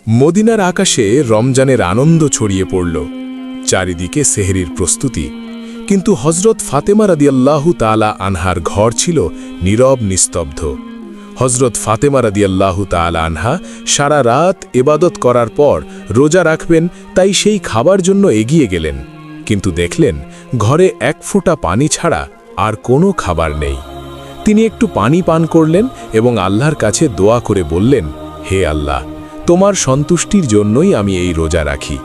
মদিনার আকাশে রমজানের আনন্দ ছড়িয়ে পড়ল। চারিদিকে সেহরির প্রস্তুতি, কিন্তু হজরত ফাতেমা রাদিয়াল্লাহু তাআলা আনহার ঘর ছিল নীরব নিস্তব্ধ। হজরত ফাতেমা রাদিয়াল্লাহু তাআলা আনহা সারা রাত ইবাদত করার পর রোজা রাখবেন, তাই সেই খাবার জন্য এগিয়ে গেলেন, কিন্তু দেখলেন ঘরে এক ফোঁটা পানি ছাড়া আর কোনো খাবার নেই। তিনি একটু পানি পান করলেন এবং আল্লাহর কাছে দোয়া করে বললেন, হে আল্লাহ, তোমার সন্তুষ্টির জন্যই আমি এই রোজা রাখি।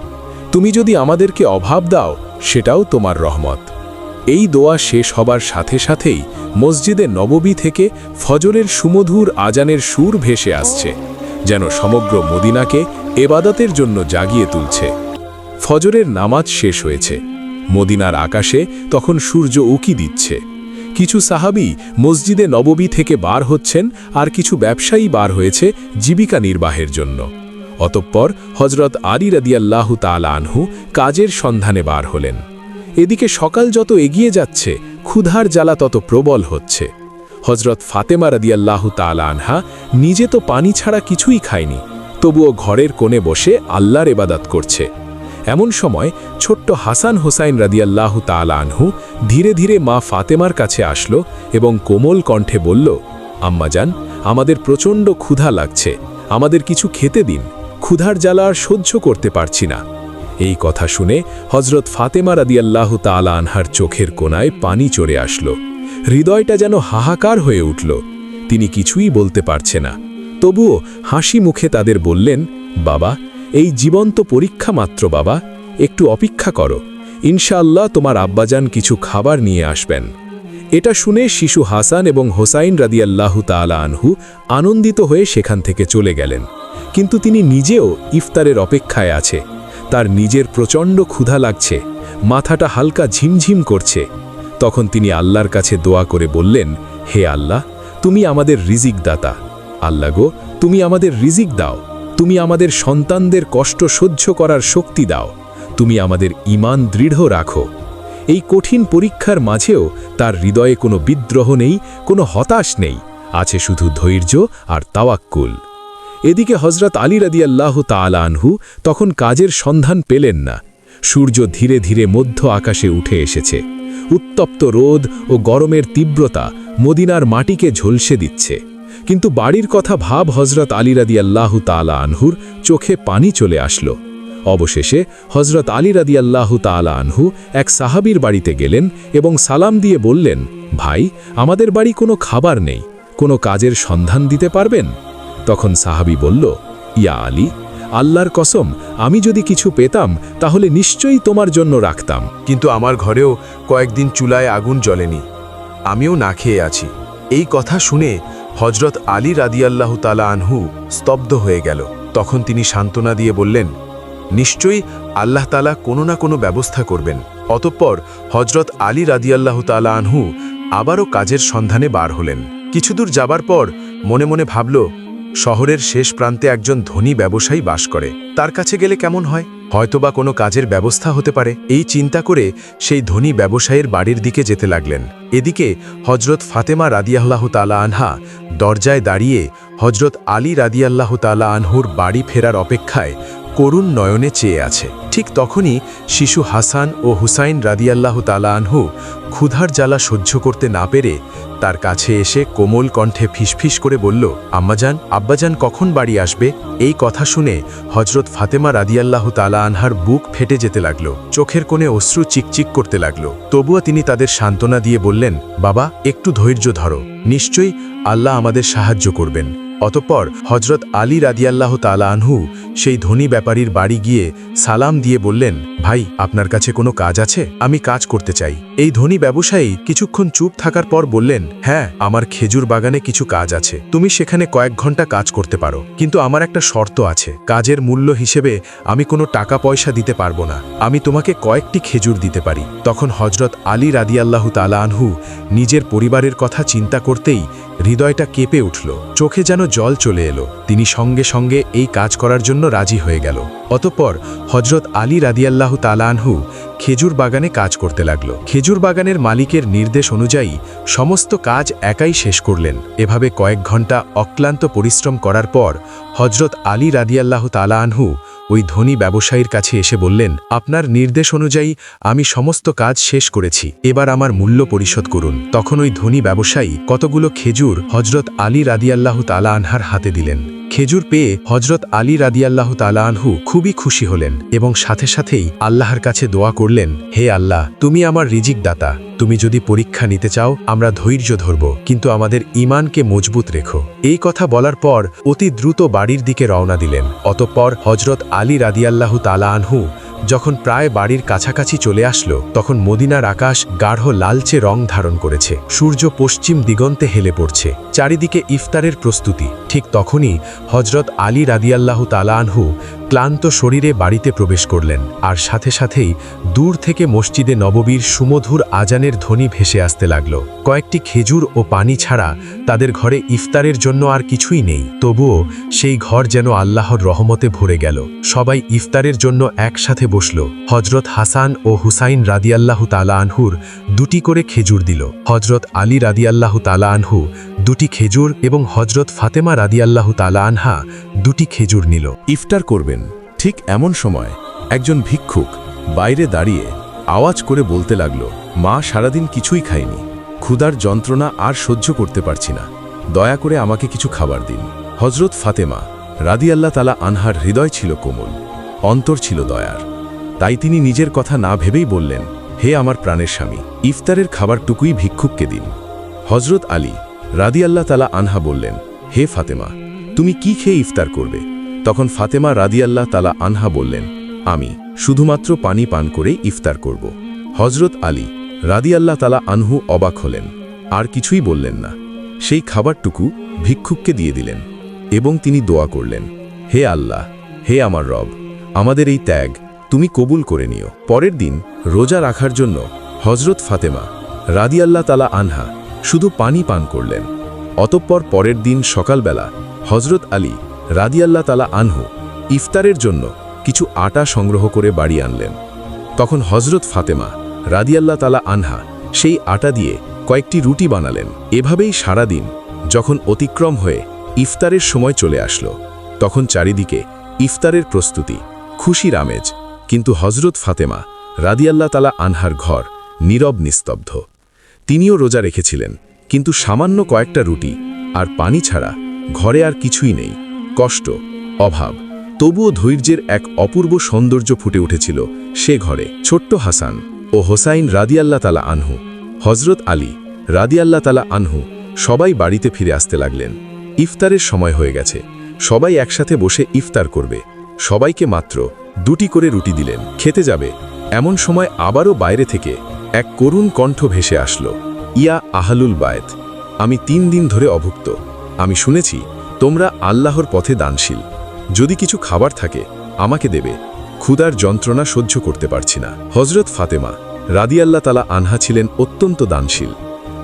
তুমি যদি আমাদেরকে অভাব দাও, সেটাও তোমার রহমত। এই দোয়া শেষ হবার সাথে সাথেই মসজিদে নববী থেকে ফজরের সুমধুর আজানের সুর ভেসে আসছে, যেন সমগ্র মদিনাকে এবাদতের জন্য জাগিয়ে তুলছে। ফজরের নামাজ শেষ হয়েছে। মদিনার আকাশে তখন সূর্য উকি দিচ্ছে। কিছু সাহাবী মসজিদে নববী থেকে বার হচ্ছেন, আর কিছু ব্যবসায়ী বার হয়েছে জীবিকা নির্বাহের জন্য। অতঃপর হজরত আলী রাদিয়াল্লাহু তাআলা আনহু কাজের সন্ধানে বার হলেন। এদিকে সকাল যত এগিয়ে যাচ্ছে, ক্ষুধার জ্বালা তত প্রবল হচ্ছে। হজরত ফাতেমা রাদিয়াল্লাহু তাআলা আনহা নিজে তো পানি ছাড়া কিছুই খায়নি, তবুও ঘরের কোণে বসে আল্লাহর ইবাদত করছে। এমন সময় ছোট্ট হাসান হোসাইন রাদিয়াল্লাহু তাআলা আনহু ধীরে ধীরে মা ফাতেমার কাছে আসলো এবং কোমল কণ্ঠে বলল, আম্মাজান, আমাদের প্রচণ্ড ক্ষুধা লাগছে, আমাদের কিছু খেতে দিন, ক্ষুধার জ্বালা আর সহ্য করতে পারছি না। এই কথা শুনে হজরত ফাতেমা রাদিয়াল্লাহু তাআলা আনহার চোখের কোণায় পানি চড়ে আসলো। হৃদয়টা যেন হাহাকার হয়ে উঠল। তিনি কিছুই বলতে পারছে না, তবুও হাসি মুখে তাদের বললেন, বাবা, এই জীবন্ত পরীক্ষা মাত্র বাবা, একটু অপেক্ষা করো, ইনশাআল্লাহ তোমার আব্বাজান কিছু খাবার নিয়ে আসবেন। এটা শুনে শিশু হাসান এবং হোসাইন রাদিয়াল্লাহু তাআলা আনহু আনন্দিত হয়ে সেখান থেকে চলে গেলেন, কিন্তু তিনি নিজেও ইফতারের অপেক্ষায় আছে। তার নিজের প্রচণ্ড ক্ষুধা লাগছে, মাথাটা হালকা ঝিমঝিম করছে। তখন তিনি আল্লাহর কাছে দোয়া করে বললেন, হে আল্লাহ, তুমি আমাদের রিজিক দাতা। আল্লাহ গো, তুমি আমাদের রিজিক দাও, তুমি আমাদের সন্তানদের কষ্ট সহ্য করার শক্তি দাও, তুমি আমাদের ঈমান দৃঢ় রাখো। এই কঠিন পরীক্ষার মাঝেও তার হৃদয়ে কোনো বিদ্রোহ নেই, কোনো হতাশ নেই, আছে শুধু ধৈর্য আর তাওয়াক্কুল। এদিকে হজরত আলী রাদিয়াল্লাহু তাআলা আনহু তখন কাজের সন্ধান পেলেন না। সূর্য ধীরে ধীরে মধ্য আকাশে উঠে এসেছে। উত্তপ্ত রোদ ও গরমের তীব্রতা মদিনার মাটিকে ঝলসে দিচ্ছে, কিন্তু বাড়ির কথা ভাব হজরত আলী রাদিয়াল্লাহু তাআলা আনহুর চোখে পানি চলে আসলো। অবশেষে হজরত আলী রাদিয়াল্লাহু তাআলা আনহু এক সাহাবীর বাড়িতে গেলেন এবং সালাম দিয়ে বললেন, ভাই, আমাদের বাড়ি কোনো খাবার নেই, কোনো কাজের সন্ধান দিতে পারবেন? তখন সাহাবী বলল, ইয়া আলী, আল্লাহর কসম, আমি যদি কিছু পেতাম তাহলে নিশ্চয়ই তোমার জন্য রাখতাম, কিন্তু আমার ঘরেও কয়েকদিন চুলায় আগুন জ্বলেনি, আমিও না খেয়ে আছি। এই কথা শুনে হজরত আলী রাদিয়াল্লাহু তাআলা আনহু স্তব্ধ হয়ে গেল। তখন তিনি সান্ত্বনা দিয়ে বললেন, নিশ্চয়ই আল্লাহ তাআলা কোনো না কোনো ব্যবস্থা করবেন। অতঃপর হজরত আলী রাদিয়াল্লাহু তাআলা আনহু আবারও কাজের সন্ধানে বার হলেন। কিছুদূর যাবার পর মনে মনে ভাবল, শহরের শেষ প্রান্তে একজন ধনী ব্যবসায়ী বাস করে, তার কাছে গেলে কেমন হয়, হয়তোবা কোনো কাজের ব্যবস্থা হতে পারে। এই চিন্তা করে সেই ধনী ব্যবসায়ীর বাড়ির দিকে যেতে লাগলেন। এদিকে হজরত ফাতেমা রাদিয়াল্লাহু তাআলা আনহা দরজায় দাঁড়িয়ে হজরত আলী রাদিয়াল্লাহু তাআলা আনহুর বাড়ি ফেরার অপেক্ষায় করুণ নয়নে চেয়ে আছে। ঠিক তখনই শিশু হাসান ও হুসাইন রাদিয়াল্লাহু তাআলা আনহু ক্ষুধার জ্বালা সহ্য করতে না পেরে তার কাছে এসে কোমল কণ্ঠে ফিসফিস করে বলল, আম্মাজান, আব্বাজান কখন বাড়ি আসবে? এই কথা শুনে হজরত ফাতেমা রাদিয়াল্লাহু তাআলা আনহার বুক ফেটে যেতে লাগলো, চোখের কোণে অশ্রু চিকচিক করতে লাগলো। তবুও তিনি তাদের সান্ত্বনা দিয়ে বললেন, বাবা, একটু ধৈর্য ধরো, নিশ্চয়ই আল্লাহ আমাদের সাহায্য করবেন। অতঃপর হজরত আলী রাদিয়াল্লাহু তাআলা আনহু সেই ধনী ব্যাপারীর বাড়ি গিয়ে সালাম দিয়ে বললেন, ভাই, আপনার কাছে কোনো কাজ আছে? আমি কাজ করতে চাই। এই ধনী ব্যবসায়ী কিছুক্ষণ চুপ থাকার পর বললেন, হ্যাঁ, আমার খেজুর বাগানে কিছু কাজ আছে, তুমি সেখানে কয়েক ঘন্টা কাজ করতে পারো, কিন্তু আমার একটা শর্ত আছে। কাজের মূল্য হিসেবে আমি কোনো টাকা পয়সা দিতে পারবো না, আমি তোমাকে কয়েকটি খেজুর দিতে পারি। তখন হজরত আলী রাদিয়াল্লাহু তাআলা আনহু নিজের পরিবারের কথা চিন্তা করতেই হৃদয়টা কেঁপে উঠল, চোখে যেন জল চলে এলো। তিনি সঙ্গে সঙ্গে এই কাজ করার জন্য রাজি হয়ে গেল। অতঃপর হজরত আলী রাদিয়াল্লাহু তাআলা আনহু খেজুর বাগানে কাজ করতে লাগল। খেজুর বাগানের মালিকের নির্দেশ অনুযায়ী সমস্ত কাজ একাই শেষ করলেন। এভাবে কয়েক ঘন্টা অক্লান্ত পরিশ্রম করার পর হজরত আলী রাদিয়াল্লাহু তাআলা আনহু ওই ধনী ব্যবসায়ীর কাছে এসে বললেন, আপনার নির্দেশ অনুযায়ী আমি সমস্ত কাজ শেষ করেছি, এবার আমার মূল্য পরিশোধ করুন। তখন ওই ধনী ব্যবসায়ী কতগুলো খেজুর হজরত আলী রাদিয়াল্লাহু তাআলা আনহার হাতে দিলেন। খেজুর পেয়ে হজরত আলী রাদিয়াল্লাহু তাআলা আনহু খুবই খুশি হলেন এবং সাথে সাথেই আল্লাহর কাছে দোয়া করলেন, হে আল্লাহ, তুমি আমার রিজিক দাতা, তুমি যদি পরীক্ষা নিতে চাও আমরা ধৈর্য ধরব, কিন্তু আমাদের ঈমানকে মজবুত রেখো। এই কথা বলার পর অতি দ্রুত বাড়ির দিকে রওনা দিলেন। অতঃপর হজরত আলী রাদিয়াল্লাহু তাআলা আনহু যখন প্রায় বাড়ির কাছাকাছি চলে আসলো, তখন মদিনার আকাশ গাঢ় লালচে রং ধারণ করেছে। সূর্য পশ্চিম দিগন্তে হেলে পড়ছে, চারিদিকে ইফতারের প্রস্তুতি। ঠিক তখনই হজরত আলী রাদিয়াল্লাহু তাআলা আনহু ক্লান্ত শরীরে বাড়িতে প্রবেশ করলেন, আর সাথে সাথেই দূর থেকে মসজিদে নববীর সুমধুর আজানের ধ্বনি ভেসে আসতে লাগল। কয়েকটি খেজুর ও পানি ছাড়া তাদের ঘরে ইফতারের জন্য আর কিছুই নেই। তবুও সেই ঘর যেন আল্লাহর রহমতে ভরে গেল। সবাই ইফতারের জন্য একসাথে বসল। হজরত হাসান ও হুসাইন রাদিয়াল্লাহু তাআলা আনহুর 2টি করে খেজুর দিল। হজরত আলী রাদিয়াল্লাহু তাআলা আনহু 2টি খেজুর এবং হজরত ফাতেমা রাদিয়াল্লাহু তাআলা আনহা 2টি খেজুর নিল। ইফতার করবেন। ঠিক এমন সময় একজন ভিক্ষুক বাইরে দাঁড়িয়ে আওয়াজ করে বলতে লাগল, মা সারাদিন কিছুই খায়নি, ক্ষুধার যন্ত্রণা আর সহ্য করতে পারছি না, দয়া করে আমাকে কিছু খাবার দিন। হজরত ফাতেমা রাদিয়াল্লাহু তাআলা আনহার হৃদয় ছিল কোমল, অন্তর ছিল দয়ার। তাই তিনি নিজের কথা না ভেবেই বললেন, হে আমার প্রাণের স্বামী, ইফতারের খাবারটুকুই ভিক্ষুককে দিন। হজরত আলী রাদিয়াল্লাহু তাআলা আনহা বললেন, হে ফাতেমা, তুমি কি খেয়ে ইফতার করবে? তখন ফাতেমা রাদিয়াল্লাহু তাআলা আনহা বললেন, আমি শুধুমাত্র পানি পান করে ইফতার করব। হজরত আলী রাদিয়াল্লাহু তাআলা আনহু অবাক হলেন, আর কিছুই বললেন না। সেই খাবারটুকু ভিক্ষুককে দিয়ে দিলেন এবং তিনি দোয়া করলেন, হে আল্লাহ, হে আমার রব, আমাদের এই ত্যাগ তুমি কবুল করে নিও। পরের দিন রোজা রাখার জন্য হজরত ফাতেমা রাদিয়াল্লাহু তাআলা আনহা শুধু পানি পান করলেন। অতঃপর পরের দিন সকালবেলা হজরত আলী রাদিয়াল্লাহু তাআলা আনহু ইফতারের জন্য কিছু আটা সংগ্রহ করে বাড়ি আনলেন। তখন হজরত ফাতেমা রাদিয়াল্লাহু তাআলা আনহা সেই আটা দিয়ে কয়েকটি রুটি বানালেন। এভাবেই সারাদিন যখন অতিক্রম হয়ে ইফতারের সময় চলে আসলো, তখন চারিদিকে ইফতারের প্রস্তুতি, খুশির আমেজ। কিন্তু হজরত ফাতেমা রাদিয়াল্লাহু তাআলা আনহার ঘর নীরব নিস্তব্ধ। তিনিও রোজা রেখেছিলেন, কিন্তু সামান্য কয়েকটা রুটি আর পানি ছাড়া ঘরে আর কিছুই নেই। কষ্ট, অভাব, তবুও ধৈর্যের এক অপূর্ব সৌন্দর্য ফুটে উঠেছিল সে ঘরে। ছোট্ট হাসান ও হোসাইন রাদিয়াল্লাহু তাআলা আনহু, হজরত আলী রাদিয়াল্লাহু তাআলা আনহু সবাই বাড়িতে ফিরে আসতে লাগলেন। ইফতারের সময় হয়ে গেছে, সবাই একসাথে বসে ইফতার করবে। সবাইকে মাত্র 2টি করে রুটি দিলেন। খেতে যাবে এমন সময় আবারও বাইরে থেকে এক করুণ কণ্ঠ ভেসে আসলো, ইয়া আহলুল বায়ত, আমি 3 দিন ধরে অভুক্ত। আমি শুনেছি তোমরা আল্লাহর পথে দানশীল। যদি কিছু খাবার থাকে আমাকে দেবে, ক্ষুধার যন্ত্রণা সহ্য করতে পারছি না। হজরত ফাতেমা রাদিয়াল্লাহু তাআলা আনহা ছিলেন অত্যন্ত দানশীল।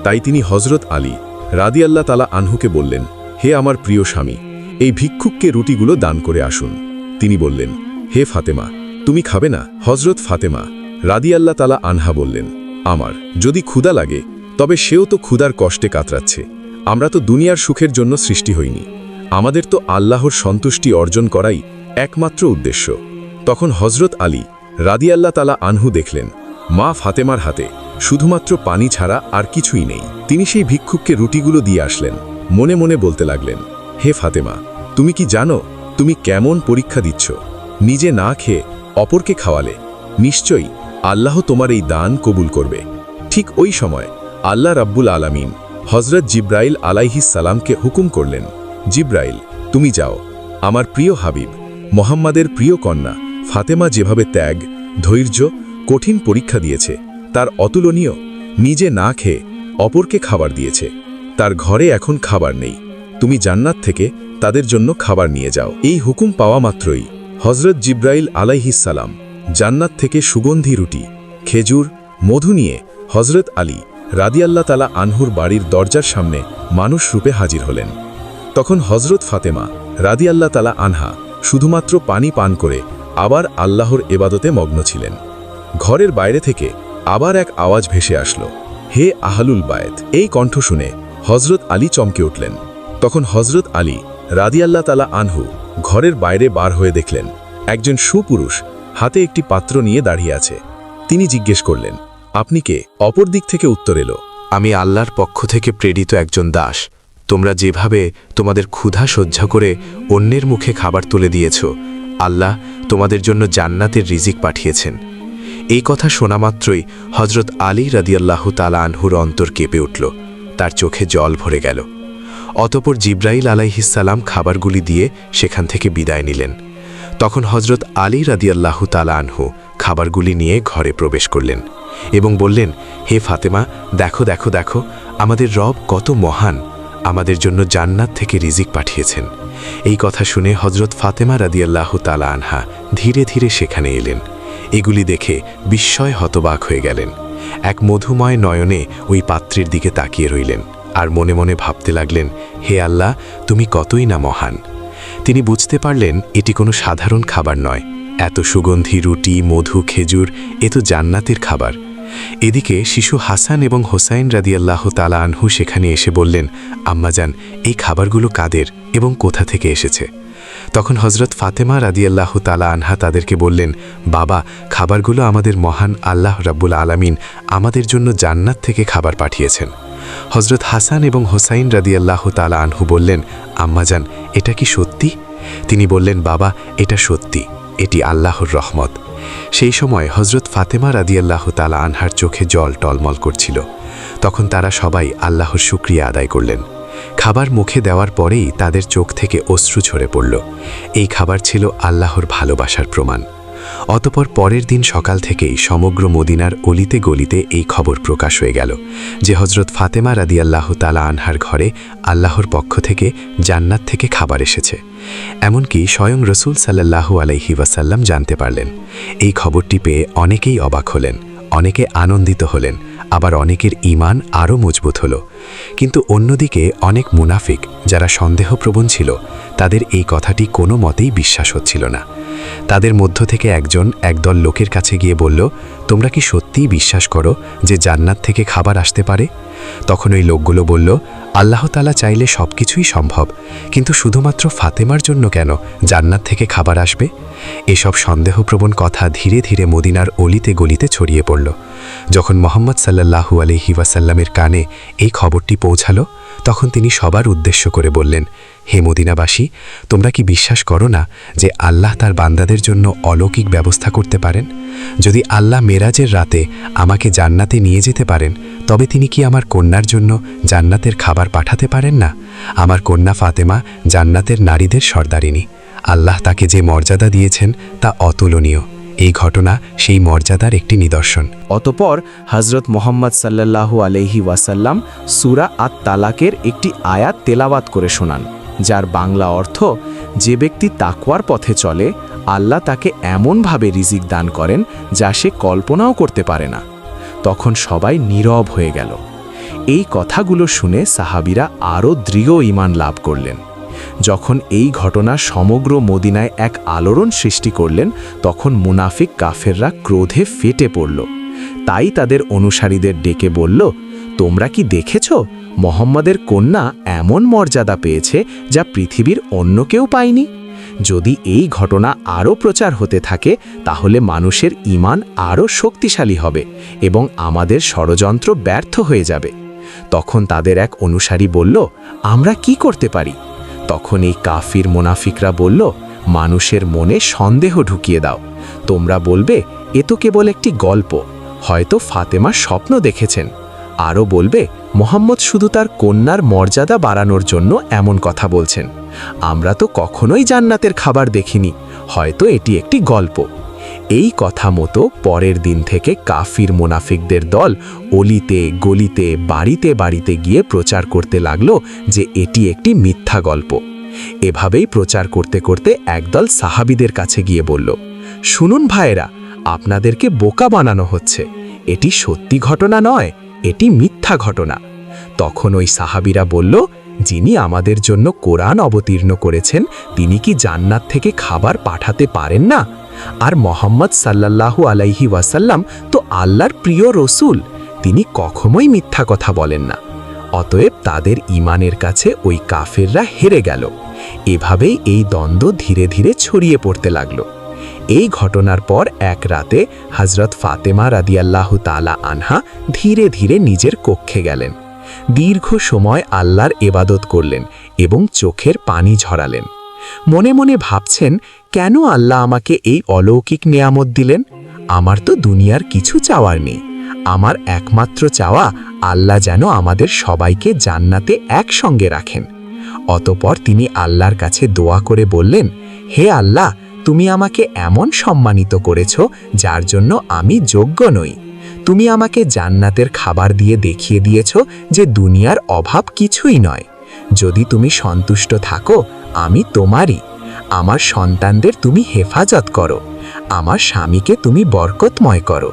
তাই তিনি হজরত আলী রাদিয়াল্লাহু তাআলা আনহুকে বললেন, হে আমার প্রিয় স্বামী, এই ভিক্ষুককে রুটিগুলো দান করে আসুন। তিনি বললেন, হে ফাতেমা, তুমি খাবে না? হজরত ফাতেমা রাদিয়াল্লাহু তাআলা আনহা বললেন, আমার যদি ক্ষুধা লাগে তবে সেও তো ক্ষুধার কষ্টে কাতরাচ্ছে। আমরা তো দুনিয়ার সুখের জন্য সৃষ্টি হইনি, আমাদের তো আল্লাহর সন্তুষ্টি অর্জন করাই একমাত্র উদ্দেশ্য। তখন হজরত আলী রাদিয়াল্লাহু তাআলা আনহু দেখলেন মা ফাতেমার হাতে শুধুমাত্র পানি ছাড়া আর কিছুই নেই। তিনি সেই ভিক্ষুককে রুটিগুলো দিয়ে আসলেন। মনে মনে বলতে লাগলেন, হে ফাতেমা, তুমি কি জানো তুমি কেমন পরীক্ষা দিচ্ছ? নিজে না খেয়ে অপরকে খাওয়ালে নিশ্চয়ই আল্লাহ তোমার এই দান কবুল করবে। ঠিক ওই সময় আল্লাহ রাব্বুল আলামিন হজরত জিব্রাইল আলাইহিস সালামকে হুকুম করলেন, জিব্রাইল, তুমি যাও, আমার প্রিয় হাবিব মোহাম্মদের প্রিয় কন্যা ফাতেমা যেভাবে ত্যাগ, ধৈর্য, কঠিন পরীক্ষা দিয়েছে তার অতুলনীয়, নিজে না খেয়ে অপরকে খাবার দিয়েছে, তার ঘরে এখন খাবার নেই, তুমি জান্নাত থেকে তাদের জন্য খাবার নিয়ে যাও। এই হুকুম পাওয়া মাত্রই হজরত জিব্রাইল আলাইহিস সালাম জান্নাত থেকে সুগন্ধি রুটি, খেজুর, মধু নিয়ে হজরত আলী রাদিয়াল্লাহ তাআলা আনহুর বাড়ির দরজার সামনে মানুষ রূপে হাজির হলেন। তখন হজরত ফাতেমা রাদিয়াল্লাহ তাআলা আনহা শুধুমাত্র পানি পান করে আবার আল্লাহর ইবাদতে মগ্ন ছিলেন। ঘরের বাইরে থেকে আবার এক আওয়াজ ভেসে আসলো, হে আহলুল বায়ত। এই কণ্ঠ শুনে হজরত আলী চমকে উঠলেন। তখন হজরত আলী রাদিয়াল্লাহ তাআলা আনহু ঘরের বাইরে বার হয়ে দেখলেন একজন সুপুরুষ হাতে একটি পাত্র নিয়ে দাঁড়িয়ে আছে। তিনি জিজ্ঞেস করলেন, আপনি কে? অপর দিক থেকে উত্তর এলো, আমি আল্লাহর পক্ষ থেকে প্রেরিত একজন দাস। তোমরা যেভাবে তোমাদের ক্ষুধা সহ্য করে অন্যের মুখে খাবার তুলে দিয়েছ, আল্লাহ তোমাদের জন্য জান্নাতের রিজিক পাঠিয়েছেন। এই কথা শোনা মাত্রই হজরত আলী রাদিয়াল্লাহু তাআলা আনহুর অন্তর কেঁপে উঠল, তার চোখে জল ভরে গেল। অতঃপর জিব্রাইল আলাইহিসসালাম খাবারগুলি দিয়ে সেখান থেকে বিদায় নিলেন। তখন হজরত আলী রাদিয়াল্লাহু তাআলা আনহু খাবারগুলি নিয়ে ঘরে প্রবেশ করলেন এবং বললেন, হে ফাতেমা, দেখো দেখো দেখো, আমাদের রব কত মহান, আমাদের জন্য জান্নাত থেকে রিজিক পাঠিয়েছেন। এই কথা শুনে হজরত ফাতেমা রাদিয়াল্লাহু তাআলা আনহা ধীরে ধীরে সেখানে এলেন। এগুলি দেখে বিস্ময় হতবাক হয়ে গেলেন। এক মধুময় নয়নে ওই পাত্রের দিকে তাকিয়ে রইলেন আর মনে মনে ভাবতে লাগলেন, হে আল্লাহ, তুমি কতই না মহান। তিনি বুঝতে পারলেন এটি কোনো সাধারণ খাবার নয়। এত সুগন্ধি রুটি, মধু, খেজুর, এ তো জান্নাতের খাবার। এদিকে শিশু হাসান এবং হোসাইন রাদিয়াল্লাহু তাআলা আনহু সেখানে এসে বললেন, আম্মাজান, এই খাবারগুলো কাদের এবং কোথা থেকে এসেছে? তখন হজরত ফাতেমা রাদিয়াল্লাহু তাআলা আনহা তাদেরকে বললেন, বাবা, খাবারগুলো আমাদের মহান আল্লাহ রাব্বুল আলামিন আমাদের জন্য জান্নাত থেকে খাবার পাঠিয়েছেন। হজরত হাসান এবং হোসাইন রাদিয়াল্লাহু তাআলা আনহু বললেন, আম্মাজান, এটা কি সত্যি? তিনি বললেন, বাবা, এটা সত্যি, এটি আল্লাহর রহমত। সেই সময় হজরত ফাতেমা রাদিয়াল্লাহু তাআলা আনহার চোখে জল টলমল করছিল। তখন তারা সবাই আল্লাহর শুকরিয়া আদায় করলেন। খাবার মুখে দেওয়ার পরেই তাদের চোখ থেকে অশ্রু ঝরে পড়ল। এই খাবার ছিল আল্লাহর ভালোবাসার প্রমাণ। অতঃপর পরের দিন সকাল থেকেই সমগ্র মদিনার অলিতে গলিতে এই খবর প্রকাশ হয়ে গেল যে হজরত ফাতেমা রাদিয়াল্লাহু তাআলা আনহার ঘরে আল্লাহর পক্ষ থেকে জান্নাত থেকে খাবার এসেছে। এমনকি স্বয়ং রসূল সাল্লাল্লাহু আলাইহি ওয়াসাল্লাম জানতে পারলেন। এই খবরটি পেয়ে অনেকেই অবাক হলেন, অনেকে আনন্দিত হলেন, আবার অনেকের ঈমান আরও মজবুত হলো। কিন্তু অন্যদিকে অনেক মুনাফিক যারা সন্দেহপ্রবণ ছিল, তাদের এই কথাটি কোনো মতেই বিশ্বাস হচ্ছিল না। তাদের মধ্য থেকে একজন একদল লোকের কাছে গিয়ে বলল, তোমরা কি সত্যিই বিশ্বাস করো যে জান্নাত থেকে খাবার আসতে পারে? তখন ওই লোকগুলো বলল, আল্লাহ তাআলা চাইলে সব কিছুই সম্ভব, কিন্তু শুধুমাত্র ফাতেমার জন্য কেন জান্নাত থেকে খাবার আসবে? এসব সন্দেহপ্রবণ কথা ধীরে ধীরে মদিনার অলিতে গলিতে ছড়িয়ে পড়ল। যখন মুহাম্মদ সাল্লাল্লাহু আলাইহি ওয়াসাল্লামের কানে এই খবরটি পৌঁছালো, তখন তিনি সবার উদ্দেশ্য করে বললেন, হে মদিনাবাসী, তোমরা কি বিশ্বাস করো না যে আল্লাহ তার বান্দাদের জন্য অলৌকিক ব্যবস্থা করতে পারেন? যদি আল্লাহ মেরাজের রাতে আমাকে জান্নাতে নিয়ে যেতে পারেন, তবে তিনি কি আমার কন্যার জন্য জান্নাতের খাবার পাঠাতে পারেন না? আমার কন্যা ফাতেমা জান্নাতের নারীদের সর্দারিনী। আল্লাহ তাকে যে মর্যাদা দিয়েছেন তা অতুলনীয়। এই ঘটনা সেই মর্যাদার একটি নিদর্শন। অতঃপর হযরত মুহাম্মদ সাল্লাল্লাহু আলাইহি ওয়াসাল্লাম সূরা আত-তালাকের একটি আয়াত তেলাওয়াত করে শোনান, যার বাংলা অর্থ, যে ব্যক্তি তাকওয়ার পথে চলে, আল্লাহ তাকে এমনভাবে রিজিক দান করেন যা সে কল্পনাও করতে পারে না। তখন সবাই নীরব হয়ে গেল। এই কথাগুলো শুনে সাহাবীরা আরও দৃঢ় ঈমান লাভ করলেন। যখন এই ঘটনা সমগ্র মদিনায় এক আলোড়ন সৃষ্টি করলেন, তখন মুনাফিক কাফেররা ক্রোধে ফেটে পড়ল। তাই তাদের অনুসারীদের ডেকে বলল, তোমরা কি দেখেছ মুহাম্মদের কন্যা এমন মর্যাদা পেয়েছে যা পৃথিবীর অন্য কেউ পায়নি? যদি এই ঘটনা আরও প্রচার হতে থাকে, তাহলে মানুষের ঈমান আরও শক্তিশালী হবে এবং আমাদের ষড়যন্ত্র ব্যর্থ হয়ে যাবে। তখন তাদের এক অনুসারী বলল, আমরা কি করতে পারি? তখন এই কাফির মুনাফিকরা বলল, মানুষের মনে সন্দেহ ঢুকিয়ে দাও। তোমরা বলবে, এ তো কেবল একটি গল্প, হয়তো ফাতেমা স্বপ্ন দেখেছেন। আরও বলবে, মুহাম্মদ শুধু তার কন্যার মর্যাদা বাড়ানোর জন্য এমন কথা বলছেন। আমরা তো কখনোই জান্নাতের খাবার দেখিনি, হয়তো এটি একটি গল্প। এই কথা মতো পরের দিন থেকে কাফির মুনাফিকদের দল অলিতে গলিতে বাড়িতে বাড়িতে গিয়ে প্রচার করতে লাগলো যে এটি একটি মিথ্যা গল্প। এভাবেই প্রচার করতে করতে একদল সাহাবীদের কাছে গিয়ে বলল, শুনুন ভাইয়েরা, আপনাদেরকে বোকা বানানো হচ্ছে। এটি সত্যি ঘটনা নয়, এটি মিথ্যা ঘটনা। তখন ওই সাহাবীরা বলল, যিনি আমাদের জন্য কোরআন অবতীর্ণ করেছেন তিনি কি জান্নাত থেকে খাবার পাঠাতে পারেন না? আর মোহাম্মদ সাল্লাল্লাহু আলাইহি ওয়াসাল্লাম তো আল্লাহর প্রিয় রসূল, তিনি কখনোই মিথ্যা কথা বলেন না। অতএব তাদের ঈমানের কাছে ওই কাফেররা হেরে গেল। এভাবেই এই দ্বন্দ্ব ধীরে ধীরে ছড়িয়ে পড়তে লাগল। এই ঘটনার পর এক রাতে হযরত ফাতেমা রাদিয়াল্লাহু তাআলা আনহা ধীরে ধীরে নিজের কক্ষে গেলেন। দীর্ঘ সময় আল্লাহর ইবাদত করলেন এবং চোখের পানি ঝরালেন। মনে মনে ভাবছেন, কেন আল্লাহ আমাকে এই অলৌকিক নেয়ামত দিলেন? আমার তো দুনিয়ার কিছু চাওয়ার নেই। আমার একমাত্র চাওয়া আল্লাহ যেন আমাদের সবাইকে জান্নাতে একসঙ্গে রাখেন। অতঃপর তিনি আল্লাহর কাছে দোয়া করে বললেন, হে আল্লাহ, তুমি আমাকে এমন সম্মানিত করেছ যার জন্য আমি যোগ্য নই। তুমি আমাকে জান্নাতের খাবার দিয়ে দেখিয়ে দিয়েছ যে দুনিয়ার অভাব কিছুই নয়। যদি তুমি সন্তুষ্ট থাকো, আমি তোমারই। আমার সন্তানদের তুমি হেফাজত করো, আমার স্বামীকে তুমি বরকতময় করো,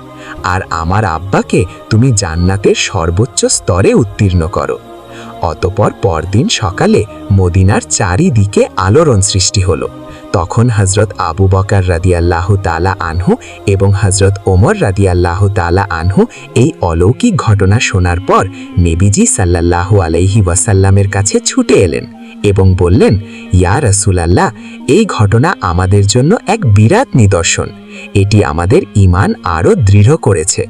আর আমার আব্বাকে তুমি জান্নাতের সর্বোচ্চ স্তরে উত্তীর্ণ করো। অতঃপর পরদিন সকালে মদিনার চারিদিকে আলোড়ন সৃষ্টি হলো। তখন হযরত আবু বকর রাদিয়াল্লাহু তাআলা আনহু এবং হযরত ওমর রাদিয়াল্লাহু তাআলা আনহু এই অলৌকিক ঘটনা শোনার পর নবীজি সাল্লাল্লাহু আলাইহি ওয়াসাল্লামের কাছে ছুটে এলেন এবং বললেন, ইয়া রাসূলুল্লাহ, এই ঘটনা আমাদের জন্য এক বিরাট নিদর্শন। এটি আমাদের ঈমান আরও দৃঢ় করেছে।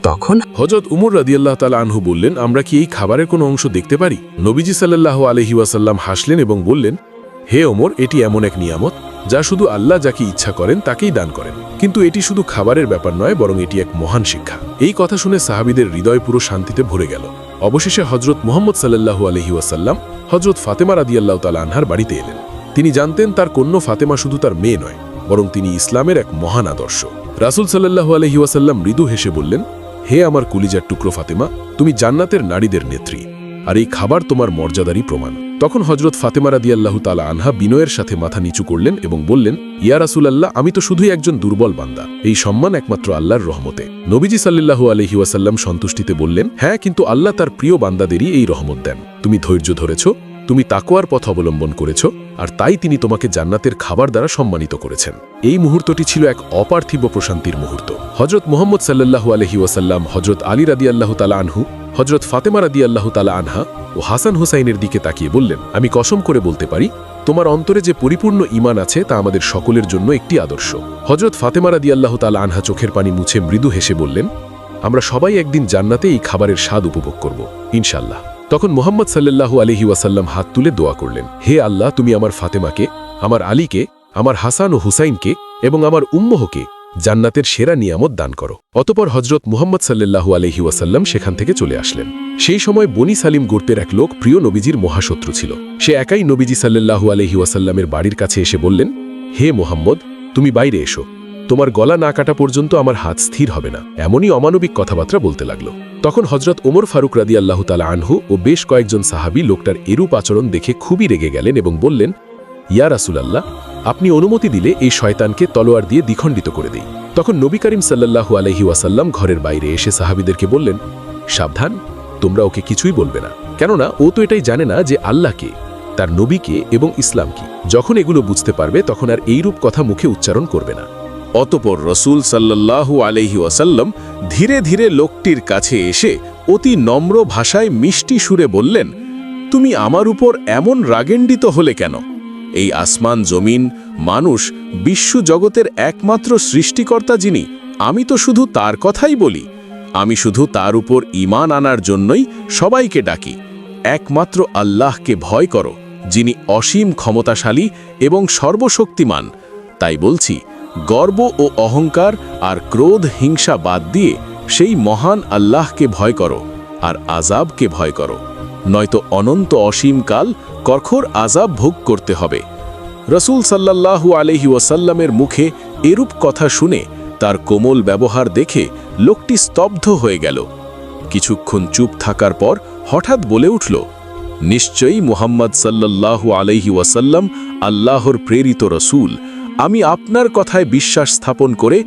তখন হযরত উমর রাদিয়াল্লাহু তাআলা আনহু বললেন, আমরা কি এই খাবারের কোনো অংশ দেখতে পারি? নবীজি সাল্লাল্লাহু আলাইহি ওয়াসাল্লাম হাসলেন এবং বললেন, হে ওমর, এটি এমন এক নিয়ামত যা শুধু আল্লাহ যাকে ইচ্ছা করেন তাকেই দান করেন। কিন্তু এটি শুধু খাবারের ব্যাপার নয়, বরং এটি এক মহান শিক্ষা। এই কথা শুনে সাহাবীদের হৃদয় পুরো শান্তিতে ভরে গেল। অবশেষে হযরত মুহাম্মদ সাল্লাল্লাহু আলাইহি ওয়াসাল্লাম হযরত ফাতেমা রাদিয়াল্লাহু তাআলা আনহার বাড়িতে এলেন। তিনি জানতেন তার কন্যা ফাতেমা শুধু তার মেয়ে নয়, বরং তিনি ইসলামের এক মহান আদর্শ। রাসূল সাল্লাল্লাহু আলাইহি ওয়াসাল্লাম মৃদু হেসে বললেন, হে আমার কলিজার টুকরো ফাতেমা, তুমি জান্নাতের নারীদের নেত্রী, আর এই খাবার তোমার মর্যাদারই প্রমাণ। তখন হযরত ফাতেমা রাদিয়াল্লাহু তাআলা আনহা বিনয়ের সাথে মাথা নিচু করলেন এবং বললেন, ইয়া রাসূলুল্লাহ, আমি তো শুধুই একজন দুর্বল বান্দা। এই সম্মান একমাত্র আল্লাহর রহমতে। নবীজি সাল্লাল্লাহু আলাইহি ওয়াসাল্লাম সন্তুষ্টিতে বললেন, হ্যাঁ, কিন্তু আল্লাহ তার প্রিয় বান্দাদেরই এই রহমত দেন। তুমি ধৈর্য ধরেছ, তুমি তাকওয়ার পথ অবলম্বন করেছ, আর তাই তিনি তোমাকে জান্নাতের খাবার দ্বারা সম্মানিত করেছেন। এই মুহূর্তটি ছিল এক অপার্থিব প্রশান্তির মুহূর্ত। হযরত মুহাম্মদ সাল্লাল্লাহু আলাইহি ওয়াসাল্লাম হযরত আলী রাদিয়াল্লাহু তাআলা আনহু, হযরত ফাতেমা রাদিয়াল্লাহু তাআলা আনহা ও হাসান হুসাইনের দিকে তাকিয়ে বললেন, আমি কসম করে বলতে পারি, তোমার অন্তরে যে পরিপূর্ণ ঈমান আছে তা আমাদের সকলের জন্য একটি আদর্শ। হযরত ফাতেমা রাদিয়াল্লাহু তাআলা আনহা চোখের পানি মুছে মৃদু হেসে বললেন, আমরা সবাই একদিন জান্নাতে এই খাবারের স্বাদ উপভোগ করব, ইনশাআল্লাহ। তখন মুহাম্মদ সাল্লাল্লাহু আলাইহি ওয়াসাল্লাম হাত তুলে দোয়া করলেন, হে আল্লাহ, তুমি আমার ফাতেমাকে, আমার আলীকে, আমার হাসান ও হুসাইনকে এবং আমার উম্মহকে জান্নাতের সেরা নিয়ামত দান করো। অতঃপর হযরত মুহাম্মদ সাল্লাল্লাহু আলাইহি ওয়াসাল্লাম সেখান থেকে চলে আসলেন। সেই সময় বনি সালিম গোত্রের এক লোক প্রিয় নবীজির মহাশত্রু ছিল। সে একাই নবীজি সাল্লাল্লাহু আলাইহি ওয়াসাল্লামের বাড়ির কাছে এসে বললেন, হে মুহাম্মদ, তুমি বাইরে এসো, তোমার গলা না কাটা পর্যন্ত আমার হাত স্থির হবে না। এমনই অমানবিক কথাবার্তা বলতে লাগল। তখন হযরত ওমর ফারুক রাদিয়াল্লাহু তাআলা আনহু ও বেশ কয়েকজন সাহাবী লোকটার এরূপ আচরণ দেখে খুবই রেগে গেলেন এবং বললেন, ইয়া রাসূলুল্লাহ, আপনি অনুমতি দিলে এই শয়তানকে তলোয়ার দিয়ে দ্বিখণ্ডিত করে দেই। তখন নবী করিম সাল্লাল্লাহু আলাইহি ওয়াসাল্লাম ঘরের বাইরে এসে সাহাবীদেরকে বললেন, সাবধান, তোমরা ওকে কিছুই বলবে না, কেননা ও তো এটাই জানে না যে আল্লাহকে, তার নবীকে এবং ইসলাম কি। যখন এগুলো বুঝতে পারবে তখন আর এইরূপ কথা মুখে উচ্চারণ করবে না। অতঃপর রাসূল সাল্লাল্লাহু আলাইহি ওয়াসাল্লাম ধীরে ধীরে লোকটির কাছে এসে অতি নম্র ভাষায় মিষ্টি সুরে বললেন, তুমি আমার উপর এমন রাগেন্ডিত হলে কেন? এই আসমান, জমিন, মানুষ, বিশ্বজগতের একমাত্র সৃষ্টিকর্তা যিনি, আমি তো শুধু তার কথাই বলি। আমি শুধু তার উপর ঈমান আনার জন্যই সবাইকে ডাকি। একমাত্র আল্লাহকে ভয় করো, যিনি অসীম ক্ষমতাশালী এবং সর্বশক্তিমান। তাই বলছি, গর্ব ও অহংকার আর ক্রোধ, হিংসা বাদ দিয়ে সেই মহান আল্লাহকে ভয় করো আর আযাবকে ভয় করো, নয়তো অনন্ত অসীমকাল কঠোর আযাব ভোগ করতে হবে। রাসূল সাল্লাল্লাহু আলাইহি ওয়াসাল্লামের মুখে এরূপ কথা শুনে, তার কোমল ব্যবহার দেখে লোকটি স্তব্ধ হয়ে গেল। কিছুক্ষণ চুপ থাকার পর হঠাৎ বলে উঠল, নিশ্চয়ই মুহাম্মদ সাল্লাল্লাহু আলাইহি ওয়াসাল্লাম আল্লাহর প্রেরিত রাসূল। আমি আপনার কথায় বিশ্বাস স্থাপন করে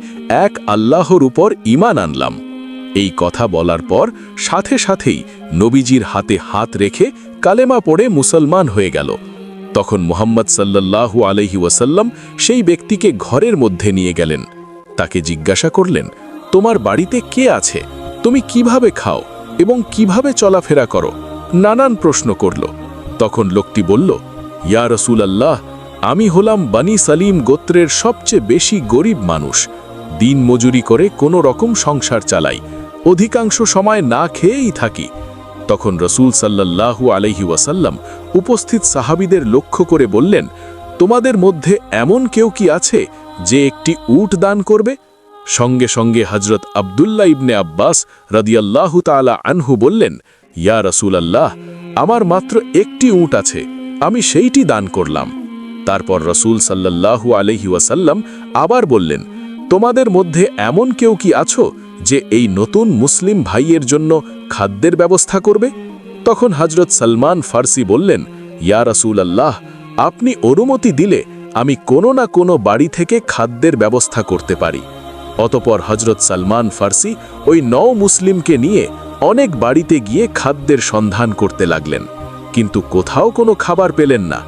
এক আল্লাহর উপর ঈমান আনলাম। এই কথা বলার পর সাথে সাথেই নবীজির হাতে হাত রেখে কালেমা পড়ে মুসলমান হয়ে গেল। তখন মুহাম্মদ সাল্লাল্লাহু আলাইহি ওয়াসাল্লাম সেই ব্যক্তিকে ঘরের মধ্যে নিয়ে গেলেন। তাকে জিজ্ঞাসা করলেন, তোমার বাড়িতে কে আছে, তুমি কিভাবে খাও এবং কিভাবে চলাফেরা করো? নানান প্রশ্ন করল। তখন লোকটি বলল, ইয়া রাসূলুল্লাহ, আমি হলাম বনি সালিম গোত্রের সবচেয়ে বেশি গরিব মানুষ। দিন মজুরি করে কোনো রকম সংসার চালাই, অধিকাংশ সময় না খেয়েই থাকি। তখন রসূল সাল্লাল্লাহু আলাইহি ওয়াসাল্লাম উপস্থিত সাহাবীদের লক্ষ্য করে বললেন, তোমাদের মধ্যে এমন কেউ কি আছে যে একটি উট দান করবে? সঙ্গে সঙ্গে হযরত আব্দুল্লাহ ইবনে আব্বাস রাদিয়াল্লাহু তাআলা আনহু বললেন, ইয়া রাসূলুল্লাহ, আমার মাত্র একটি উট আছে, আমি সেইটি দান করলাম। তারপর রসূল সাল্লাল্লাহু আলাইহি ওয়াসাল্লাম আবার বললেন, তোমাদের মধ্যে এমন কেউ কি আছো যে এই নতুন মুসলিম ভাইয়ের জন্য খাদ্যের ব্যবস্থা করবে? তখন হযরত সালমান ফার্সি বললেন, ইয়া রাসূলুল্লাহ, আপনি অনুমতি দিলে আমি কোনো না কোনো বাড়ি থেকে খাদ্যের ব্যবস্থা করতে পারি। অতপর হযরত সালমান ফার্সি ওই নও মুসলিমকে নিয়ে অনেক বাড়িতে গিয়ে খাদ্যের সন্ধান করতে লাগলেন, কিন্তু কোথাও কোনো খাবার পেলেন না।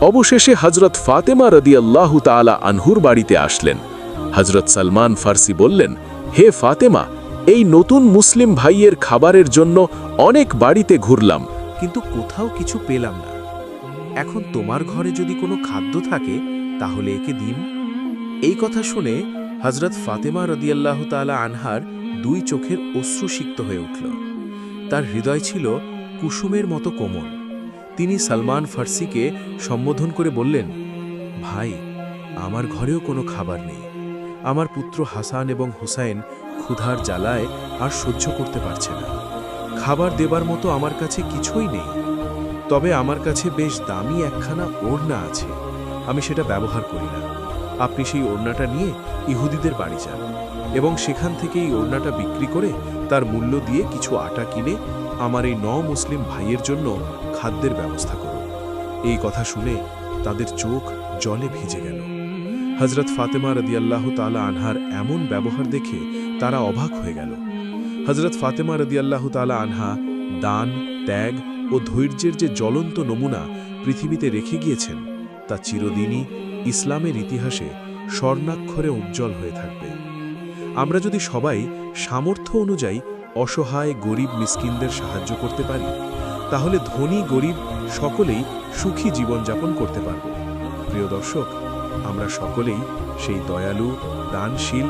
অবশেষে হযরত ফাতেমা রাদিয়াল্লাহু তাআলা আনহুর বাড়িতে আসলেন। হযরত সালমান ফার্সি বললেন, হে ফাতেমা, এই নতুন মুসলিম ভাইয়ের খাবারের জন্য অনেক বাড়িতে ঘুরলাম, কিন্তু কোথাও কিছু পেলাম না। এখন তোমার ঘরে যদি কোনো খাদ্য থাকে তাহলে একে দিন। এই কথা শুনে হযরত ফাতেমা রাদিয়াল্লাহু তাআলা আনহার দুই চোখের অশ্রুসিক্ত হয়ে উঠল। তার হৃদয় ছিল কুসুমের মতো কোমল। তিনি সালমান ফার্সিকে সম্বোধন করে বললেন, ভাই, আমার ঘরেও কোনো খাবার নেই। আমার পুত্র হাসান এবং হুসাইন ক্ষুধার জ্বালায় আর সহ্য করতে পারছে না। খাবার দেবার মতো আমার কাছে কিছুই নেই, তবে আমার কাছে বেশ দামি একখানা ওড়না আছে, আমি সেটা ব্যবহার করি না। আপনি সেই ওড়নাটা নিয়ে ইহুদিদের বাড়ি যান এবং সেখান থেকে এই ওড়নাটা বিক্রি করে তার মূল্য দিয়ে কিছু আটা কিনে আমার এই মুসলিম ভাইয়ের জন্য খাদ্যের ব্যবস্থা করুন। এই কথা শুনে তাদের চোখ জলে ভিজে গেল। হযরত ফাতেমা রাদিয়াল্লাহু তাআলা আনহার এমন ব্যবহার দেখে তারা অবাক হয়ে গেল। হযরত ফাতেমা রাদিয়াল্লাহু তাআলা আনহা দান, ত্যাগ ও ধৈর্যের যে জ্বলন্ত নমুনা পৃথিবীতে রেখে গিয়েছেন, তা চিরদিনই ইসলামের ইতিহাসে স্বর্ণাক্ষরে উজ্জ্বল হয়ে থাকবে। আমরা যদি সবাই সামর্থ্য অনুযায়ী অসহায় গরিব মিসকিনদের সাহায্য করতে পারি, তাহলে ধনী গরিব সকলেই সুখী জীবনযাপন করতে পারব। প্রিয় দর্শক, আমরা সকলেই সেই দয়ালু, দানশীল,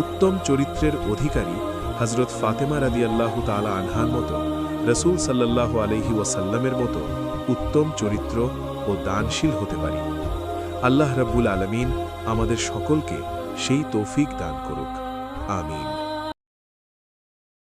উত্তম চরিত্রের অধিকারী হযরত ফাতেমা রাদিয়াল্লাহু তাআলা আনহার মতো, রাসূল সাল্লাল্লাহু আলাইহি ওয়াসাল্লামের মতো উত্তম চরিত্র ও দানশীল হতে পারি। আল্লাহ রাব্বুল আলামিন আমাদের সকলকে সেই তৌফিক দান করুক। আমিন।